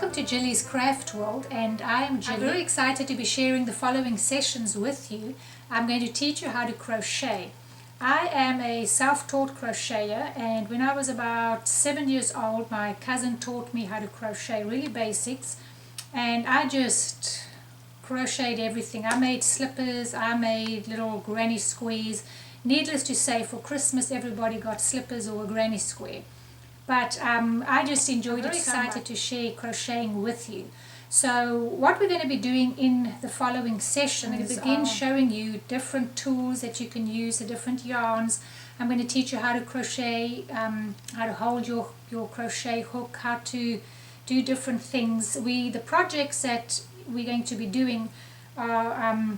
Welcome to Gillys Craft World, and I am Gill. I'm very excited to be sharing the following sessions with you. I'm going to teach you how to crochet. I am a self-taught crocheter, and when I was about 7 years old, my cousin taught me how to crochet, really basics, and I just crocheted everything. I made slippers, I made little granny squares. Needless to say, for Christmas everybody got slippers or a granny square. But I just enjoyed it. Excited to share crocheting with you. So what we're going to be doing in the following session is begin showing you different tools that you can use, the different yarns. I'm going to teach you how to crochet, how to hold your crochet hook, how to do different things. The projects that we're going to be doing are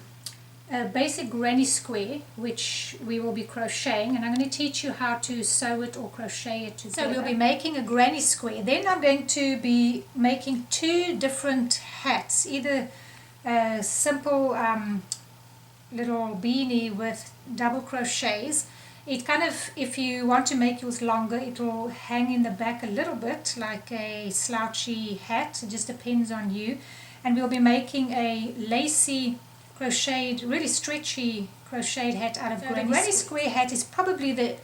a basic granny square, which we will be crocheting, and I'm going to teach you how to sew it or crochet it together. So we'll be making a granny square. Then I'm going to be making two different hats, either a simple little beanie with double crochets. It kind of, if you want to make yours longer, it will hang in the back a little bit like a slouchy hat. It just depends on you. And we'll be making a lacy crocheted, really stretchy crocheted hat out of granny. The granny square hat is probably the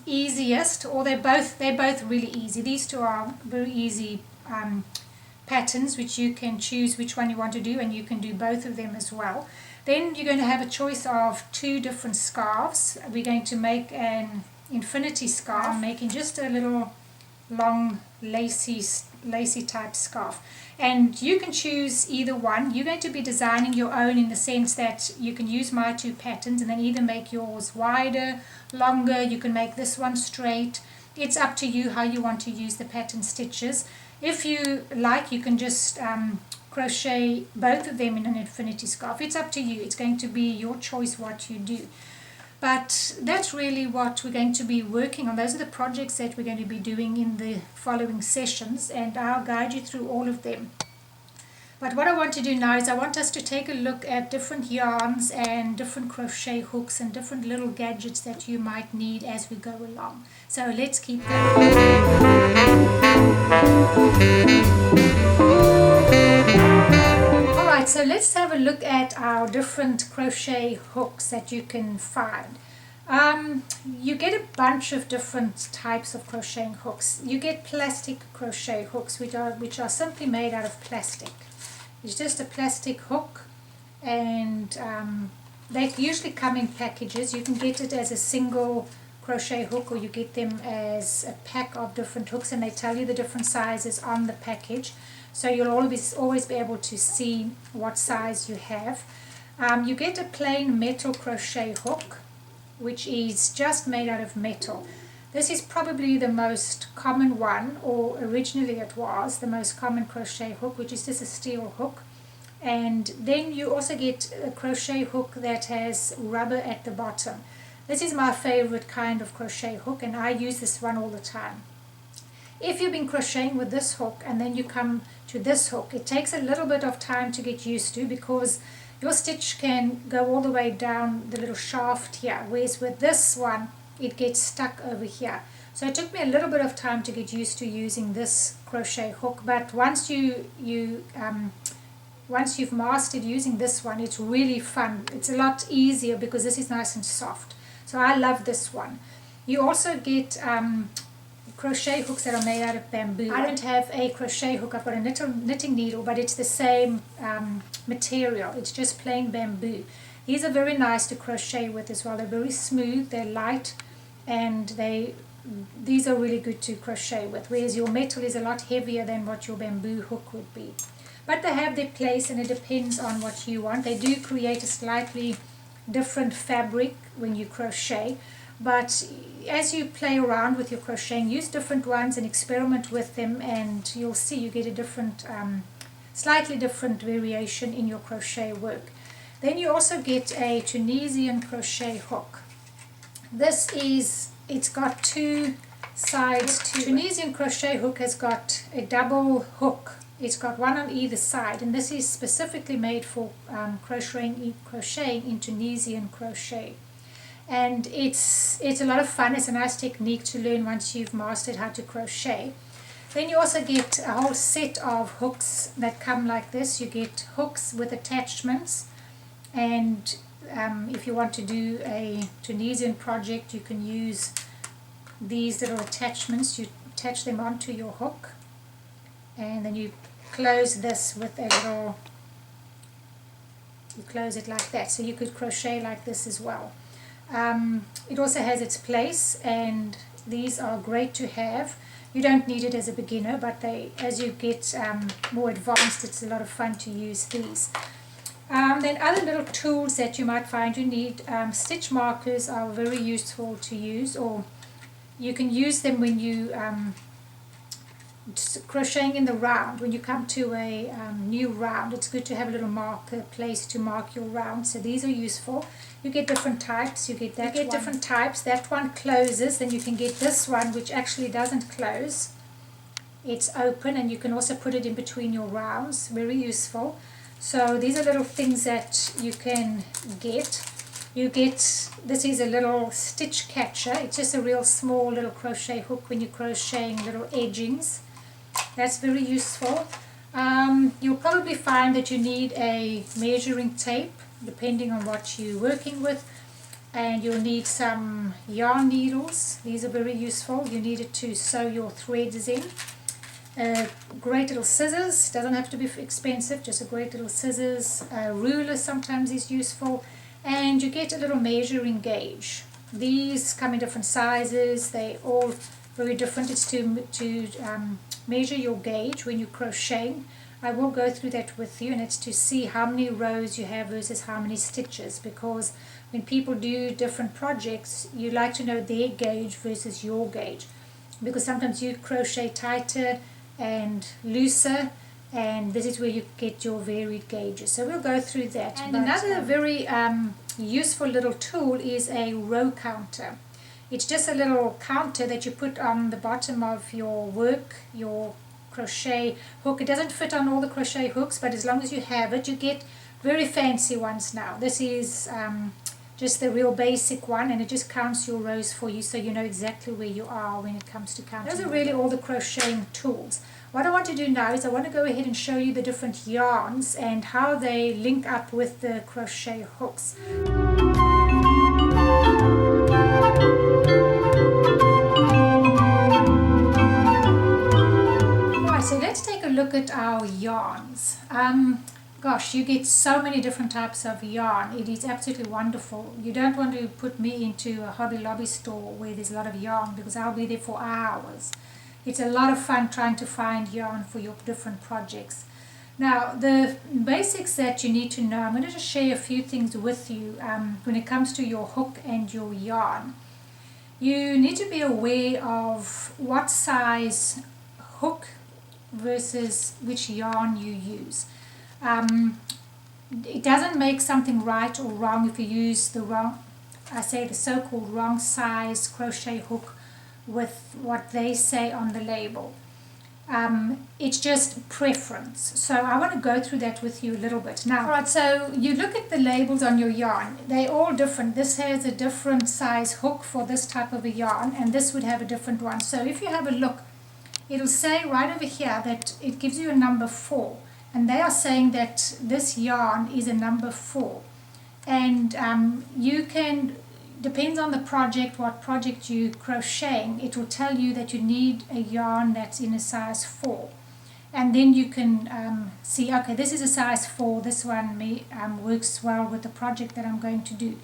easiest, or they're both really easy. These two are very easy patterns, which you can choose which one you want to do, and you can do both of them as well. Then you're going to have a choice of two different scarves. We're going to make an infinity scarf. I'm making just a little long lacy type scarf, and you can choose either one. You're going to be designing your own in the sense that you can use my two patterns and then either make yours wider, longer. You can make this one straight. It's up to you how you want to use the pattern stitches. If you like, you can just crochet both of them in an infinity scarf. It's up to you. It's going to be your choice what you do. But that's really what we're going to be working on. Those are the projects that we're going to be doing in the following sessions, and I'll guide you through all of them. But what I want to do now is I want us to take a look at different yarns and different crochet hooks and different little gadgets that you might need as we go along. So let's keep going. Alright, so let's have a look at our different crochet hooks that you can find. You get a bunch of different types of crocheting hooks. You get plastic crochet hooks, which are simply made out of plastic. It's just a plastic hook, and they usually come in packages. You can get it as a single crochet hook, or you get them as a pack of different hooks, and they tell you the different sizes on the package, so you'll always be able to see what size you have. You get a plain metal crochet hook, which is just made out of metal. This is probably the most common one, or originally it was the most common crochet hook, which is just a steel hook. And then you also get a crochet hook that has rubber at the bottom. This is my favorite kind of crochet hook, and I use this one all the time. If you've been crocheting with this hook and then you come to this hook, it takes a little bit of time to get used to, because your stitch can go all the way down the little shaft here, whereas with this one it gets stuck over here. So it took me a little bit of time to get used to using this crochet hook, but once you've mastered using this one, it's really fun. It's a lot easier because this is nice and soft. So I love this one. You also get crochet hooks that are made out of bamboo. I don't have a crochet hook. I've got a knitting needle, but it's the same material. It's just plain bamboo. These are very nice to crochet with as well. They're very smooth, they're light, and these are really good to crochet with, whereas your metal is a lot heavier than what your bamboo hook would be. But they have their place, and it depends on what you want. They do create a slightly different fabric when you crochet, but as you play around with your crocheting, use different ones and experiment with them, and you'll see you get a different, slightly different variation in your crochet work. Then you also get a Tunisian crochet hook. It's got two sides to it. Tunisian crochet hook has got a double hook. It's got one on either side, and this is specifically made for crocheting in Tunisian crochet. And it's a lot of fun. It's a nice technique to learn once you've mastered how to crochet. Then you also get a whole set of hooks that come like this. You get hooks with attachments, and if you want to do a Tunisian project, you can use these little attachments. You attach them onto your hook, and then you close this with a little, you close it like that. So you could crochet like this as well. It also has its place, and these are great to have. You don't need it as a beginner, but as you get more advanced, it's a lot of fun to use these. Then other little tools that you might find you need, stitch markers are very useful to use, or you can use them when you crocheting in the round. When you come to a new round, it's good to have a little marker place to mark your round. So these are useful. You get different types. You get different types. That one closes. Then you can get this one, which actually doesn't close. It's open, and you can also put it in between your rounds. Very useful. So these are little things that you can get. This is a little stitch catcher. It's just a real small little crochet hook when you're crocheting little edgings. That's very useful. You'll probably find that you need a measuring tape depending on what you're working with, and you'll need some yarn needles. These are very useful. You need it to sew your threads in. Great little scissors. Doesn't have to be expensive, just a great little scissors. A ruler sometimes is useful, and you get a little measuring gauge. These come in different sizes. They're all very different. It's to measure your gauge when you're crocheting. I will go through that with you, and it's to see how many rows you have versus how many stitches, because when people do different projects, you like to know their gauge versus your gauge, because sometimes you crochet tighter and looser, and this is where you get your varied gauges. So we'll go through that. And another very useful little tool is a row counter. It's just a little counter that you put on the bottom of your work, your crochet hook. It doesn't fit on all the crochet hooks, but as long as you have it, you get very fancy ones now. This is just the real basic one, and it just counts your rows for you, so you know exactly where you are when it comes to counting. Those are really all the crocheting tools. What I want to do now is I want to go ahead and show you the different yarns and how they link up with the crochet hooks. Right, so let's take a look at our yarns. Gosh, you get so many different types of yarn. It is absolutely wonderful. You don't want to put me into a Hobby Lobby store where there's a lot of yarn, because I'll be there for hours. It's a lot of fun trying to find yarn for your different projects. Now, the basics that you need to know, I'm going to just share a few things with you when it comes to your hook and your yarn. You need to be aware of what size hook versus which yarn you use. It doesn't make something right or wrong if you use the wrong, I say the so-called wrong size crochet hook with what they say on the label. It's just preference. So I want to go through that with you a little bit. Now, alright, so you look at the labels on your yarn. They're all different. This has a different size hook for this type of a yarn, and this would have a different one. So if you have a look, it'll say right over here that it gives you a number 4. And they are saying that this yarn is a number 4. And you can, depends on the project, what project you're crocheting, it will tell you that you need a yarn that's in a size 4. And then you can see, okay, this is a size 4, this one works well with the project that I'm going to do.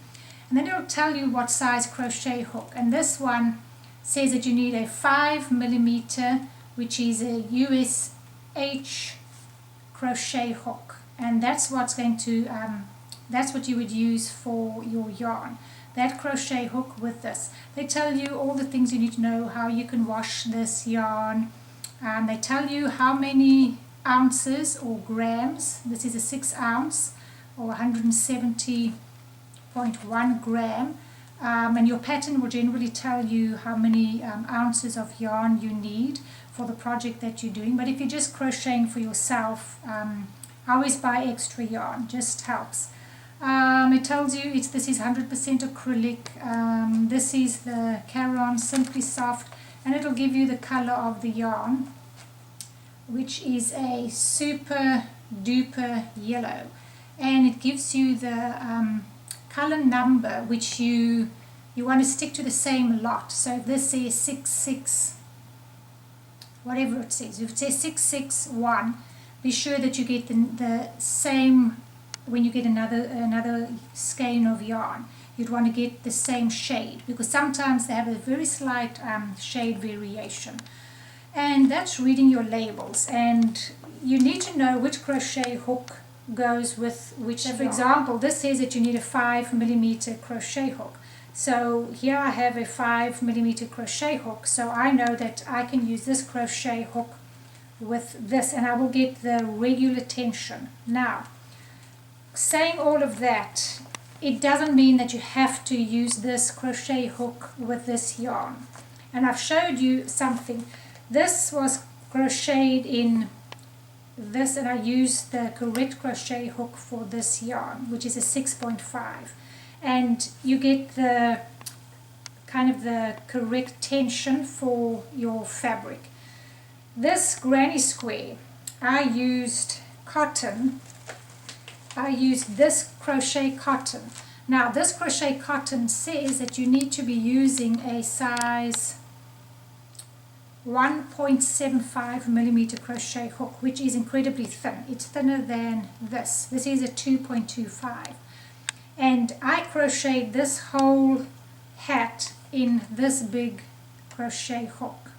And then it will tell you what size crochet hook. And this one says that you need a 5mm, which is a USH crochet hook, and that's what's going to that's what you would use for your yarn, that crochet hook with this. They tell you all the things you need to know, how you can wash this yarn, they tell you how many ounces or grams. This is a 6 ounce or 170.1 gram, and your pattern will generally tell you how many ounces of yarn you need for the project that you're doing. But if you're just crocheting for yourself, I always buy extra yarn, just helps. It tells you this is 100% acrylic, this is the Caron Simply Soft, and it'll give you the color of the yarn. which is a super duper yellow, and it gives you the color number which you want to stick to the same lot. So if this says 66, whatever it says, if it says 661, be sure that you get the same. When you get another skein of yarn, you'd want to get the same shade, because sometimes they have a very slight shade variation. And that's reading your labels, and you need to know which crochet hook goes with which. For example, this says that you need a 5mm crochet hook. So here I have a 5mm crochet hook, so I know that I can use this crochet hook with this, and I will get the regular tension. Now, saying all of that, it doesn't mean that you have to use this crochet hook with this yarn. And I've showed you something. This was crocheted in this, and I used the correct crochet hook for this yarn, which is a 6.5, and you get the kind of the correct tension for your fabric. This granny square, I used cotton. I used this crochet cotton. Now this crochet cotton says that you need to be using a size 1.75mm crochet hook, which is incredibly thin. It's thinner than this. This is a 2.25. And I crocheted this whole hat in this big crochet hook.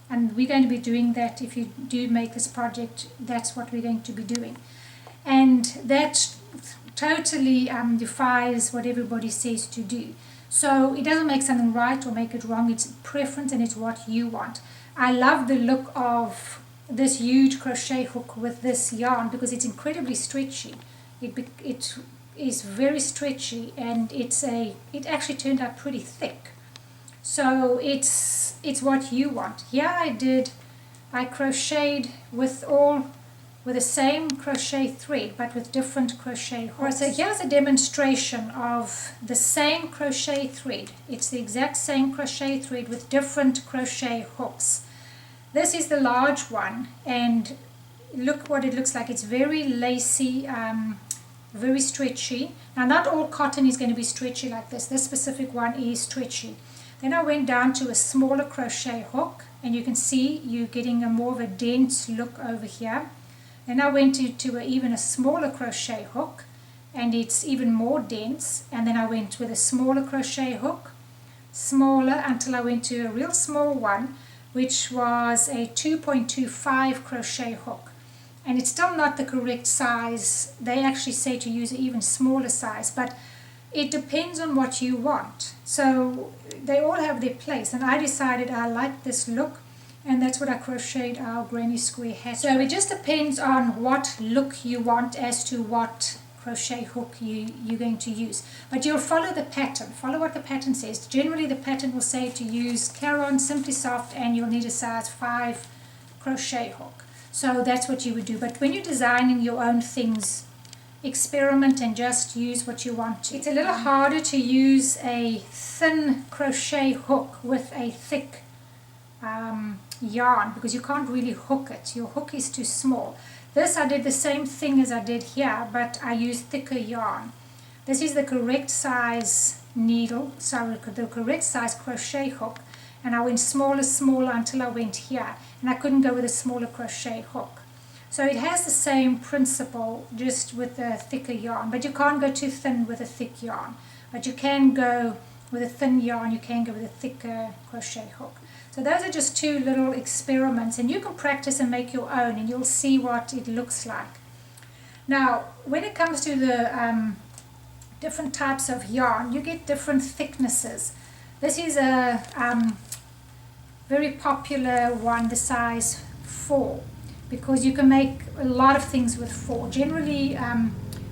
And we're going to be doing that. If you do make this project, that's what we're going to be doing. And that totally defies what everybody says to do. So it doesn't make something right or make it wrong. It's preference, and it's what you want. I love the look of this huge crochet hook with this yarn because it's incredibly stretchy. It is very stretchy, and it actually turned out pretty thick. So it's what you want. Here I crocheted with the same crochet thread, but with different crochet hooks. Right, so here's a demonstration of the same crochet thread. It's the exact same crochet thread with different crochet hooks. This is the large one, and look what it looks like. It's very lacy, very stretchy. Now not all cotton is going to be stretchy like this. This specific one is stretchy. Then I went down to a smaller crochet hook, and you can see you're getting more of a dense look over here. Then I went to even a smaller crochet hook, and it's even more dense. And then I went with a smaller crochet hook, smaller, until I went to a real small one, which was a 2.25 crochet hook. And it's still not the correct size. They actually say to use an even smaller size, but it depends on what you want. So they all have their place, and I decided I like this look, and that's what I crocheted our granny square hat. So it just depends on what look you want as to what crochet hook you're going to use. But you'll follow the pattern. Follow what the pattern says. Generally the pattern will say to use Caron, Simply Soft, and you'll need a size 5 crochet hook. So that's what you would do. But when you're designing your own things, experiment and just use what you want to. It's a little harder to use a thin crochet hook with a thick yarn, because you can't really hook it. Your hook is too small. This I did the same thing as I did here, but I used thicker yarn. This is the correct size needle, sorry, the correct size crochet hook, and I went smaller until I went here, and I couldn't go with a smaller crochet hook. So it has the same principle, just with a thicker yarn, but you can't go too thin with a thick yarn. But you can go with a thin yarn, you can go with a thicker crochet hook. So those are just two little experiments, and you can practice and make your own, and you'll see what it looks like. Now, when it comes to the different types of yarn, you get different thicknesses. This is a very popular one, the size 4, because you can make a lot of things with 4. Generally,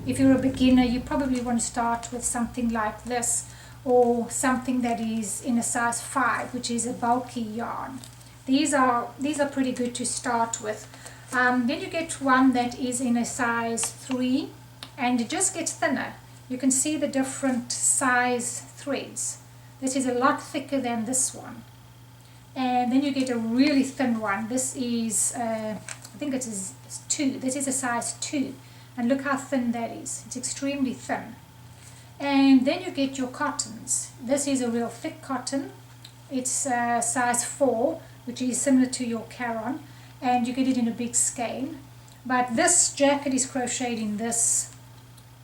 if you're a beginner, you probably want to start with something like this, or something that is in a size 5, which is a bulky yarn. These are pretty good to start with. Then you get one that is in a size 3, and it just gets thinner. You can see the different size threads. This is a lot thicker than this one. And then you get a really thin one. This is I think it is 2. This is a size 2, and look how thin that is. It's extremely thin. And then you get your cottons. This is a real thick cotton. It's size 4, which is similar to your Caron, and you get it in a big skein. But this jacket is crocheted in this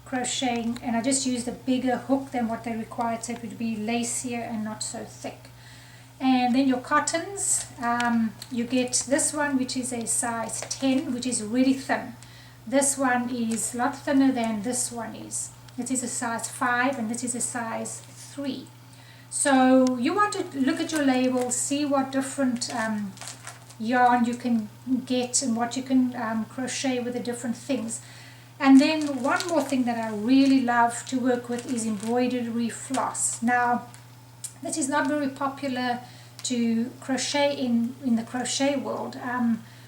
crocheting, and I just used a bigger hook than what they required, so it would be lacier and not so thick. And then your cottons, you get this one, which is a size 10, which is really thin. This one is a lot thinner than this one is. This is a size 5 and this is a size 3. So you want to look at your label, see what different yarn you can get and what you can crochet with the different things. And then one more thing that I really love to work with is embroidery floss. Now, this is not very popular to crochet in the crochet world.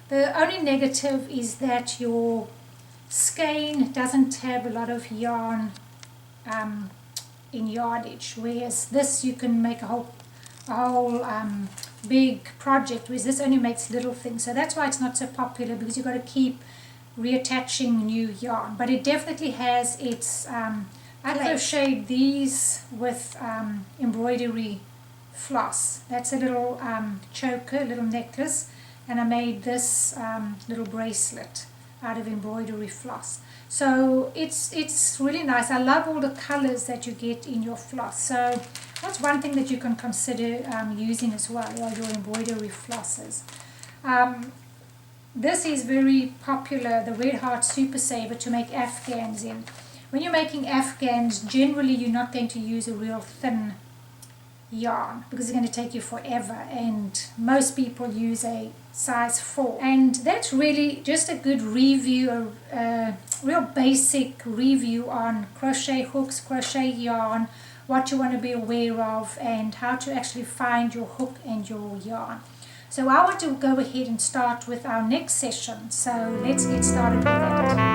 The only negative is that your skein doesn't have a lot of yarn in yardage, whereas this you can make a whole big project, whereas this only makes little things. So that's why it's not so popular, because you've got to keep reattaching new yarn. But it definitely has its I crocheted these with embroidery floss. That's a little choker, little necklace, and I made this little bracelet out of embroidery floss. So it's really nice. I love all the colors that you get in your floss. So that's one thing that you can consider using as well, are your embroidery flosses. This is very popular, the Red Heart Super Saver, to make afghans in. When you're making afghans, generally you're not going to use a real thin yarn because it's going to take you forever, and most people use a size 4. And that's really just a good review, a real basic review on crochet hooks, crochet yarn, what you want to be aware of, and how to actually find your hook and your yarn. So I want to go ahead and start with our next session, so let's get started with that.